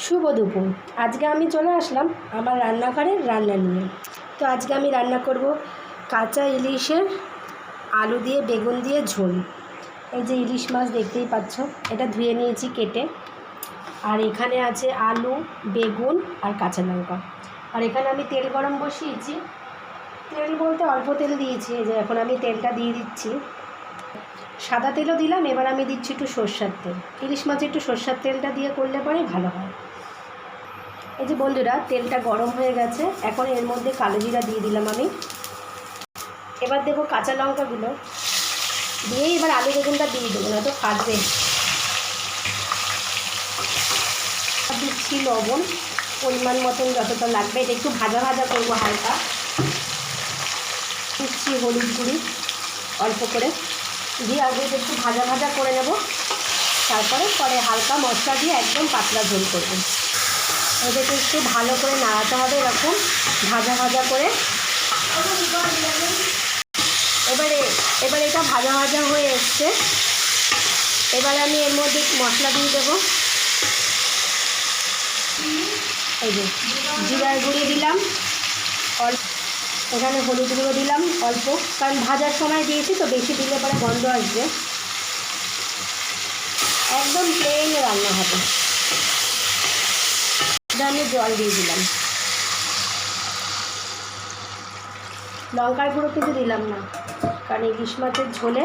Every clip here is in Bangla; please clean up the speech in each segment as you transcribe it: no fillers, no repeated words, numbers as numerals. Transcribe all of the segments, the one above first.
শুভ দুপুর। আজকে আমি চলে আসলাম আমার রান্নাঘরে রান্না নিয়ে। তো আজকে আমি রান্না করব কাঁচা ইলিশের আলু দিয়ে বেগুন দিয়ে ঝোল। এই যে ইলিশ মাছ দেখতেই পাচ্ছ, এটা ধুয়ে নিয়েছি কেটে। আর এখানে আছে আলু, বেগুন আর কাঁচা লঙ্কা। আর এখানে আমি তেল গরম বসিয়েছি। তেল বলতে অল্প তেল দিয়েছি। এই যে এখন আমি তেলটা দিয়ে দিচ্ছি। সাদা তেলও দিলাম, এবার আমি দিচ্ছি একটু সর্ষের তেল। ইলিশ মাছে একটু সর্ষের তেলটা দিয়ে করলে পরে ভালো হয়। এই যে বন্ধুরা, তেলটা গরম হয়ে গেছে। এখন এর মধ্যে কালো জিরা দিয়ে দিলাম আমি। এবার দেবো কাঁচা লঙ্কাগুলো, দিয়েই এবার আলু বেগুনটা দিয়ে দেবো, না তো ফাটবে। দিচ্ছি লবণ পরিমাণ মতন যতটা লাগবে, এটা একটু ভাজা ভাজা করবো হালকা। দিচ্ছি হলুদ গুঁড়ি অল্প করে, দিয়ে আগে একটু ভাজা ভাজা করে নেব। তারপরে হালকা মশলা দিয়ে একদম পাতলা ঝোল করবো। এটাকে একটু ভালো করে নাড়াতে হবে, এরকম ভাজা ভাজা করে। এবারে এটা ভাজা ভাজা হয়ে এসছে। এবারে আমি এর মধ্যে মশলা দিয়ে দেবো। এই যে জিরার গুঁড়ি দিলাম অল্প, এখানে হলুদ গুঁড়ো দিলাম অল্প, কারণ ভাজার সময় দিয়েছি তো, বেশি দিলে পরে গন্ধ আসবে। একদম প্লেন রান্না হবে। আমি জল দিয়ে দিলাম। লঙ্কার গুঁড়ো কিন্তু দিলাম না, কারণ ইলিশ মাছের ঝোলে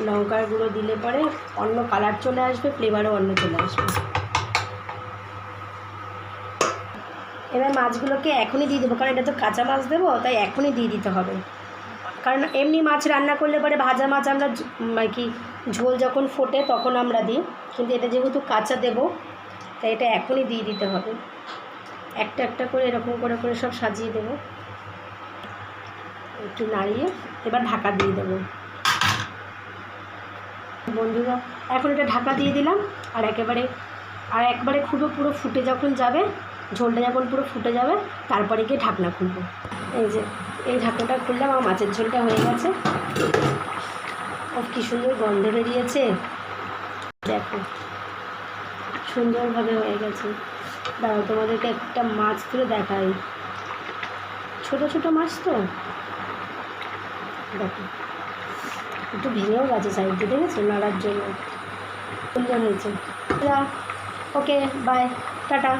লঙ্কার গুঁড়ো দিলে পরে অন্য কালার চলে আসবে, ফ্লেভারও অন্য চলে আসবে। এবার মাছগুলোকে এখনই দিয়ে দেবো, কারণ এটা তো কাঁচা মাছ দেবো, তাই এখনই দিয়ে দিতে হবে। কারণ এমনি মাছ রান্না করলে পরে ভাজা মাছ আমরা কি ঝোল যখন ফোটে তখন আমরা দিই, কিন্তু এটা যেহেতু কাঁচা দেবো তাই এটা এখনই দিয়ে দিতে হবে। একটা একটা করে এরকম করে করে সব সাজিয়ে দেবো, একটু নাড়িয়ে এবার ঢাকা দিয়ে দেবো। বন্ধুরা, এখন এটা ঢাকা দিয়ে দিলাম। আর একবারে পুরো ফুটে যখন যাবে, ঝোলটা যখন পুরো ফুটে যাবে, তারপরে গিয়ে ঢাকনা খুলবো। এই যে এই ঢাকনাটা খুললাম, আমার মাছের ঝোলটা হয়ে গেছে। ও কী সুন্দর গন্ধ বেরিয়েছে, দেখো সুন্দরভাবে হয়ে গেছে। দাঁড়াও, তোমাদেরকে একটা মাছ তুলে দেখাই। ছোট ছোট মাছ তো, দেখো একটু ভেঙেও গেছে সাইড দিয়ে, দেখেছো নাড়ার জন্য সুন্দর হয়েছে। ওকে, বাই, টাটা।